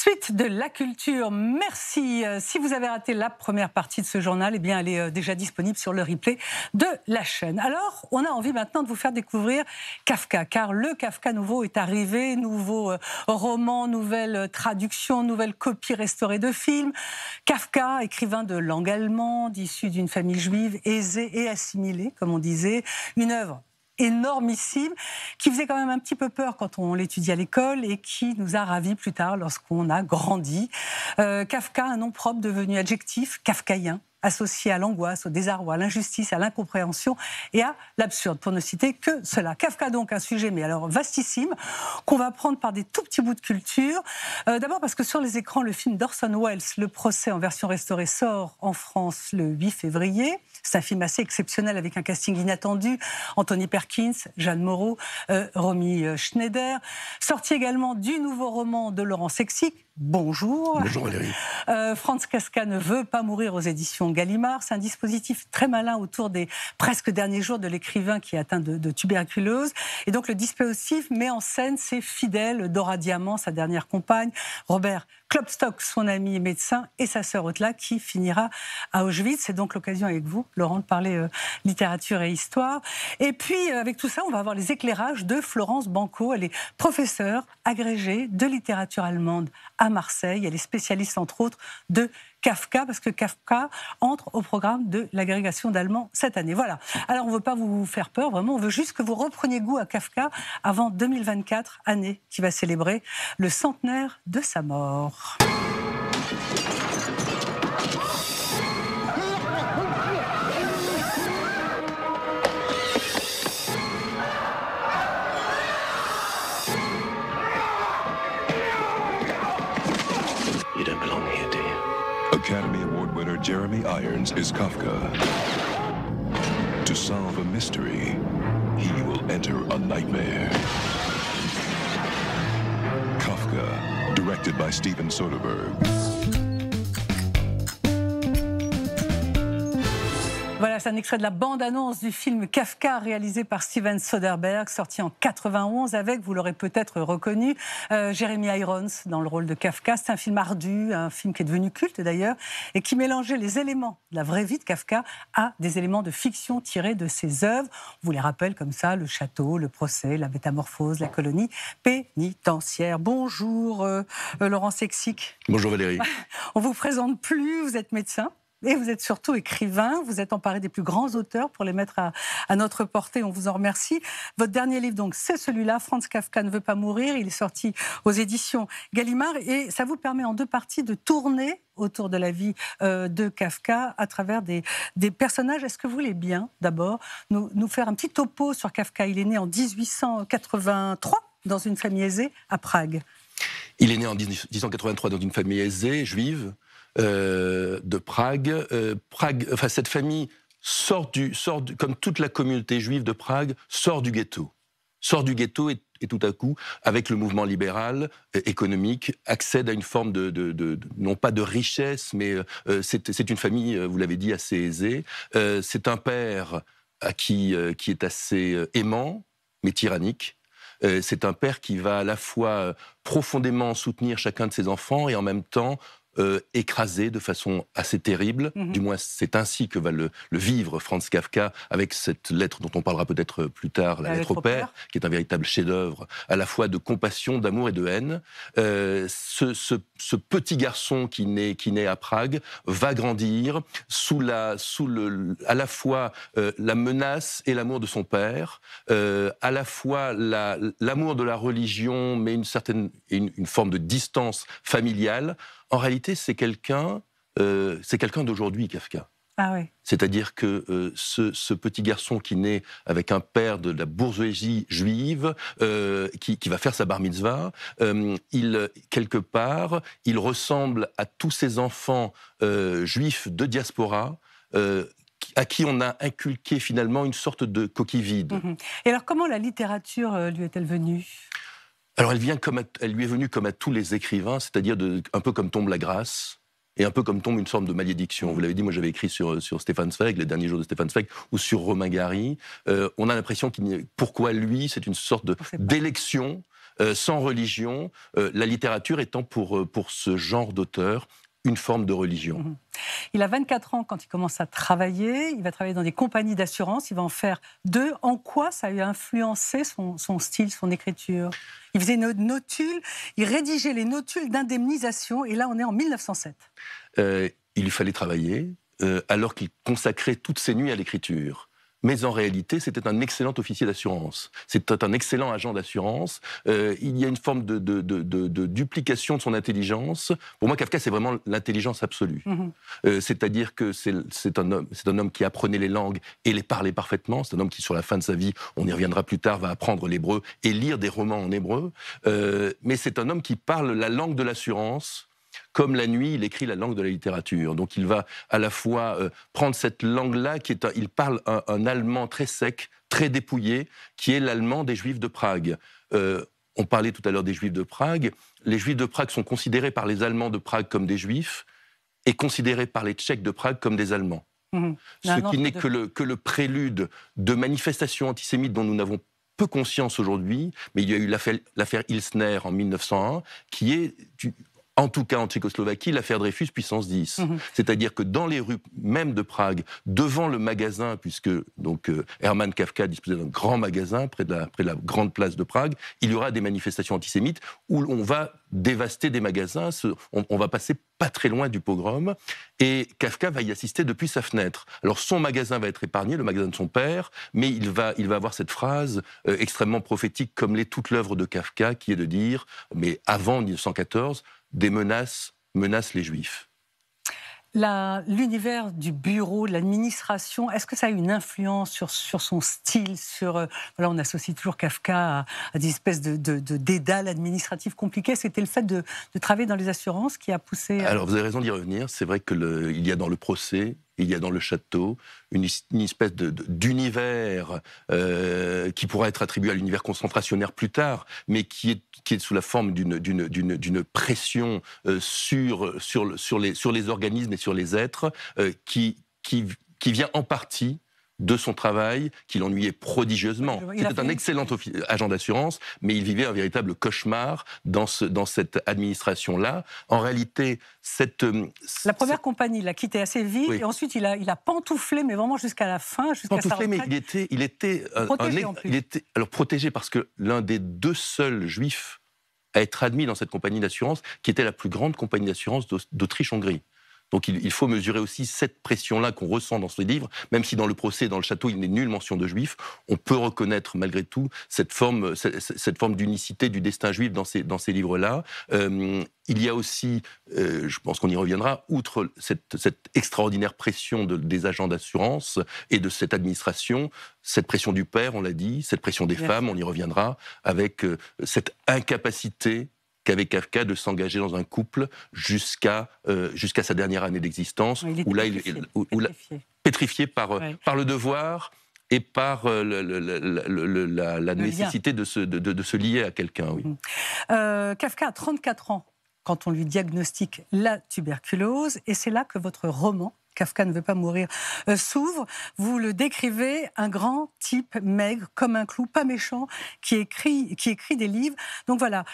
Suite de la culture, merci. Si vous avez raté la première partie de ce journal, eh bien, elle est déjà disponible sur le replay de la chaîne. Alors, on a envie maintenant de vous faire découvrir Kafka, car le Kafka nouveau est arrivé, nouveau roman, nouvelle traduction, nouvelle copie restaurée de film. Kafka, écrivain de langue allemande, issu d'une famille juive aisée et assimilée, comme on disait, une œuvre énormissime, qui faisait quand même un petit peu peur quand on l'étudiait à l'école et qui nous a ravis plus tard lorsqu'on a grandi. Kafka, un nom propre devenu adjectif, kafkaïen, associé à l'angoisse, au désarroi, à l'injustice, à l'incompréhension et à l'absurde, pour ne citer que cela. Kafka, donc, un sujet, mais alors vastissime, qu'on va prendre par des tout petits bouts de culture. D'abord parce que sur les écrans, le film d'Orson Welles, Le procès en version restaurée, sort en France le 8 février. C'est un film assez exceptionnel avec un casting inattendu. Anthony Perkins, Jeanne Moreau, Romy Schneider. Sorti également du nouveau roman de Laurent Sexic, Bonjour. Bonjour Valérie. Franz Kafka ne veut pas mourir aux éditions Gallimard. C'est un dispositif très malin autour des presque derniers jours de l'écrivain qui est atteint de tuberculose. Et donc le dispositif met en scène ses fidèles, Dora Diamant, sa dernière compagne, Robert Klopstock, son ami médecin, et sa sœur Otla, qui finira à Auschwitz. C'est donc l'occasion avec vous, Laurent, de parler littérature et histoire. Et puis, avec tout ça, on va avoir les éclairages de Florence Banco. Elle est professeure agrégée de littérature allemande à Marseille. Elle est spécialiste, entre autres, de Kafka, parce que Kafka entre au programme de l'agrégation d'allemand cette année. Voilà. Alors, on ne veut pas vous faire peur, vraiment. On veut juste que vous repreniez goût à Kafka avant 2024, année qui va célébrer le centenaire de sa mort. Academy Award winner Jeremy Irons is Kafka. To solve a mystery, he will enter a nightmare. Kafka, directed by Steven Soderbergh. Voilà, c'est un extrait de la bande-annonce du film Kafka, réalisé par Steven Soderbergh, sorti en 91, avec, vous l'aurez peut-être reconnu, Jeremy Irons dans le rôle de Kafka. C'est un film ardu, un film qui est devenu culte d'ailleurs, et qui mélangeait les éléments de la vraie vie de Kafka à des éléments de fiction tirés de ses œuvres. On vous les rappelle comme ça, le château, le procès, la métamorphose, la colonie pénitentiaire. Bonjour Laurent Sexic. Bonjour Valérie. On vous présente plus, vous êtes médecin. Et vous êtes surtout écrivain, vous êtes emparé des plus grands auteurs pour les mettre à notre portée, on vous en remercie. Votre dernier livre, donc, c'est celui-là, Franz Kafka ne veut pas mourir, il est sorti aux éditions Gallimard, et ça vous permet en deux parties de tourner autour de la vie de Kafka à travers des personnages. Est-ce que vous voulez bien, d'abord, nous faire un petit topo sur Kafka? Il est né en 1883 dans une famille aisée à Prague. Il est né en 1883 dans une famille aisée, juive, de Prague. Enfin, cette famille comme toute la communauté juive de Prague, sort du ghetto. Et tout à coup, avec le mouvement libéral, économique, accède à une forme non pas de richesse, mais c'est une famille, vous l'avez dit, assez aisée. C'est un père qui est assez aimant, mais tyrannique. C'est un père qui va à la fois profondément soutenir chacun de ses enfants et en même temps écrasé de façon assez terrible. Du moins, c'est ainsi que va le vivre Franz Kafka, avec cette lettre dont on parlera peut-être plus tard, la lettre au père, qui est un véritable chef-d'œuvre, à la fois de compassion, d'amour et de haine. Ce petit garçon qui naît à Prague va grandir à la fois la menace et l'amour de son père, à la fois l'amour de la religion, mais une forme de distance familiale. En réalité, c'est quelqu'un d'aujourd'hui, Kafka. Ah oui. C'est-à-dire que ce petit garçon qui naît avec un père de la bourgeoisie juive, qui va faire sa bar mitzvah, quelque part, il ressemble à tous ces enfants juifs de diaspora, à qui on a inculqué finalement une sorte de coquille vide. Et alors, comment la littérature lui est-elle venue ? Alors elle lui est venue comme à tous les écrivains, c'est-à-dire un peu comme tombe la grâce, et un peu comme tombe une forme de malédiction. Vous l'avez dit, moi j'avais écrit sur Stefan Zweig, les derniers jours de Stefan Zweig, ou sur Romain Gary. On a l'impression pourquoi lui, c'est une sorte d'élection sans religion, la littérature étant pour ce genre d'auteur une forme de religion. Il a 24 ans quand il commence à travailler. Il va travailler dans des compagnies d'assurance. Il va en faire 2. En quoi ça a eu influencé son style, son écriture? Il faisait une notule, il rédigeait les notules d'indemnisation. Et là, on est en 1907. Il lui fallait travailler, alors qu'il consacrait toutes ses nuits à l'écriture. Mais en réalité, c'était un excellent officier d'assurance. C'était un excellent agent d'assurance. Il y a une forme de duplication de son intelligence. Pour moi, Kafka, c'est vraiment l'intelligence absolue. C'est-à-dire que c'est un homme qui apprenait les langues et les parlait parfaitement. C'est un homme qui, sur la fin de sa vie, on y reviendra plus tard, va apprendre l'hébreu et lire des romans en hébreu. Mais c'est un homme qui parle la langue de l'assurance. Comme la nuit, il écrit la langue de la littérature. Donc il va à la fois prendre cette langue-là, il parle un allemand très sec, très dépouillé, qui est l'allemand des Juifs de Prague. On parlait tout à l'heure des Juifs de Prague. Les Juifs de Prague sont considérés par les Allemands de Prague comme des Juifs et considérés par les Tchèques de Prague comme des Allemands. Ce qui n'est que le prélude de manifestations antisémites dont nous n'avons peu conscience aujourd'hui, mais il y a eu l'affaire Ilsner en 1901, qui est... En tout cas, en Tchécoslovaquie, l'affaire Dreyfus puissance 10. C'est-à-dire que dans les rues même de Prague, devant le magasin, puisque donc Hermann Kafka disposait d'un grand magasin près de la grande place de Prague, il y aura des manifestations antisémites où on va dévaster des magasins, on va passer pas très loin du pogrom, et Kafka va y assister depuis sa fenêtre. Alors son magasin va être épargné, le magasin de son père, mais il va avoir cette phrase extrêmement prophétique, comme l'est toute l'œuvre de Kafka, qui est de dire, mais avant 1914, des menaces menacent les Juifs. L'univers du bureau, de l'administration, est-ce que ça a eu une influence sur son style voilà, on associe toujours Kafka à des espèces de dédales administratifs compliqués. C'était le fait de travailler dans les assurances qui a poussé... Alors, vous avez raison d'y revenir. C'est vrai qu'il y a dans le procès, il y a dans le château une espèce d'univers qui pourra être attribué à l'univers concentrationnaire plus tard, mais qui est sous la forme d'une pression sur les organismes et sur les êtres qui vient en partie de son travail, qui l'ennuyait prodigieusement. C'était un excellent agent d'assurance, mais il vivait un véritable cauchemar dans cette administration-là. En réalité, la première compagnie l'a quitté assez vite, oui. Et ensuite il a pantouflé, mais vraiment jusqu'à la fin, jusqu'à sa retraite. Mais il était protégé parce que l'un des 2 seuls juifs à être admis dans cette compagnie d'assurance, qui était la plus grande compagnie d'assurance d'Autriche-Hongrie. Donc il faut mesurer aussi cette pression-là qu'on ressent dans ce livre, même si dans le procès, dans le château, il n'est nulle mention de juifs, on peut reconnaître malgré tout cette forme d'unicité du destin juif dans ces livres-là. Il y a aussi, je pense qu'on y reviendra, outre cette extraordinaire pression des agents d'assurance et de cette administration, cette pression du père, on l'a dit, cette pression des femmes, on y reviendra, avec cette incapacité qu'avait Kafka de s'engager dans un couple jusqu'à sa dernière année d'existence, où là, pétrifié par le devoir et par la nécessité de se lier à quelqu'un. Oui. Kafka a 34 ans quand on lui diagnostique la tuberculose, et c'est là que votre roman Kafka ne veut pas mourir, s'ouvre. Vous le décrivez, un grand type maigre, comme un clou, pas méchant, qui écrit des livres. Donc voilà,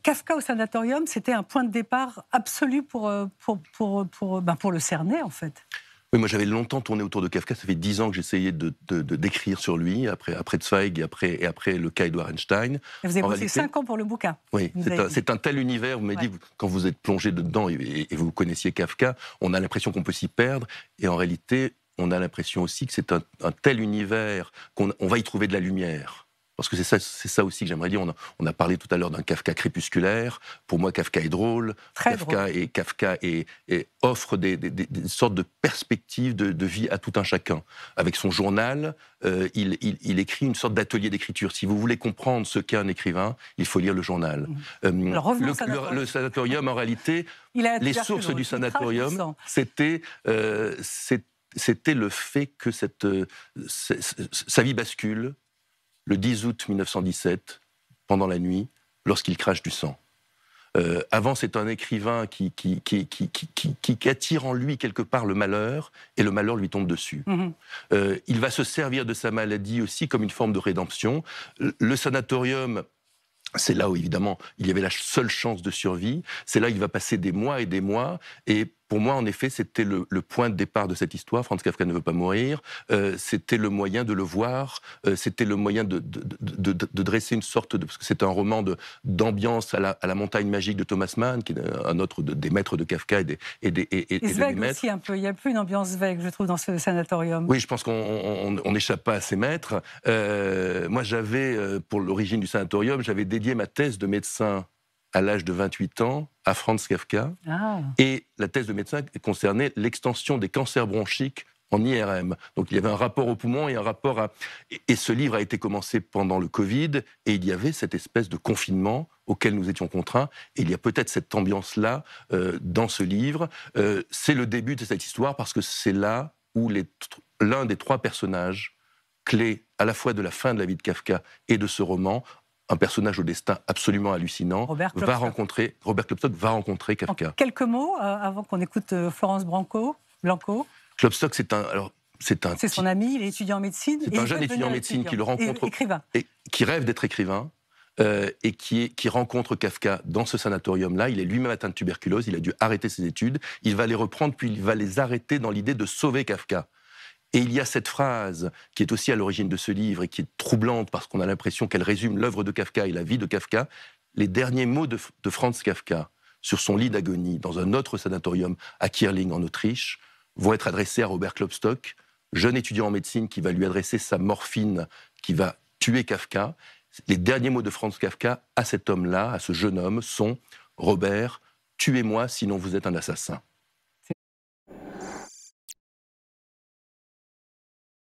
Kafka au sanatorium, c'était un point de départ absolu pour le cerner, en fait. Oui, moi j'avais longtemps tourné autour de Kafka, ça fait 10 ans que j'essayais d'écrire sur lui, après Zweig et après le cas Edouard Einstein. Et vous avez bossé 5 ans pour le bouquin. Oui, c'est un tel univers, vous m'avez dit, quand vous êtes plongé dedans et vous connaissiez Kafka, on a l'impression qu'on peut s'y perdre, et en réalité, on a l'impression aussi que c'est un tel univers qu'on va y trouver de la lumière. Parce que c'est ça aussi que j'aimerais dire. On a parlé tout à l'heure d'un Kafka crépusculaire. Pour moi, Kafka est drôle. Kafka offre des sortes de perspectives de vie à tout un chacun. Avec son journal, il écrit une sorte d'atelier d'écriture. Si vous voulez comprendre ce qu'est un écrivain, il faut lire le journal. Le sanatorium, en réalité, les sources du sanatorium, c'était le fait que sa vie bascule le 10 août 1917, pendant la nuit, lorsqu'il crache du sang. Avant, c'est un écrivain qui attire en lui quelque part le malheur, et le malheur lui tombe dessus. Il va se servir de sa maladie aussi comme une forme de rédemption. Le sanatorium C'est là où, évidemment, il y avait la seule chance de survie. C'est là où il va passer des mois et des mois. Et pour moi, en effet, c'était le point de départ de cette histoire. Franz Kafka ne veut pas mourir. C'était le moyen de le voir. C'était le moyen de dresser une sorte de... Parce que c'est un roman d'ambiance à la montagne magique de Thomas Mann, qui est un autre des maîtres de Kafka et Zweig aussi un peu. Il y a plus une ambiance Zweig, je trouve, dans ce sanatorium. Oui, je pense qu'on n'échappe pas à ces maîtres. Moi, pour l'origine du sanatorium, j'avais dédié ma thèse de médecin à l'âge de 28 ans à Franz Kafka. Ah. Et la thèse de médecin concernait l'extension des cancers bronchiques en IRM. Donc il y avait un rapport au poumon et un rapport à... Et ce livre a été commencé pendant le Covid, et il y avait cette espèce de confinement auquel nous étions contraints. Et il y a peut-être cette ambiance-là dans ce livre. C'est le début de cette histoire, parce que c'est là où l'un des 3 personnages clés, à la fois de la fin de la vie de Kafka et de ce roman, un personnage au destin absolument hallucinant, Robert Klopstock va rencontrer Kafka. En quelques mots, avant qu'on écoute Florence Blanco. Klopstock, c'est son ami, il est étudiant en médecine. C'est un jeune étudiant en médecine qui le rencontre... Écrivain. Et qui rêve d'être écrivain, et qui rencontre Kafka dans ce sanatorium-là. Il est lui-même atteint de tuberculose, il a dû arrêter ses études. Il va les reprendre, puis il va les arrêter dans l'idée de sauver Kafka. Et il y a cette phrase qui est aussi à l'origine de ce livre et qui est troublante parce qu'on a l'impression qu'elle résume l'œuvre de Kafka et la vie de Kafka. Les derniers mots de Franz Kafka sur son lit d'agonie dans un autre sanatorium à Kirling en Autriche vont être adressés à Robert Klopstock, jeune étudiant en médecine qui va lui adresser sa morphine qui va tuer Kafka. Les derniers mots de Franz Kafka à cet homme-là, à ce jeune homme, sont « Robert, tuez-moi sinon vous êtes un assassin ».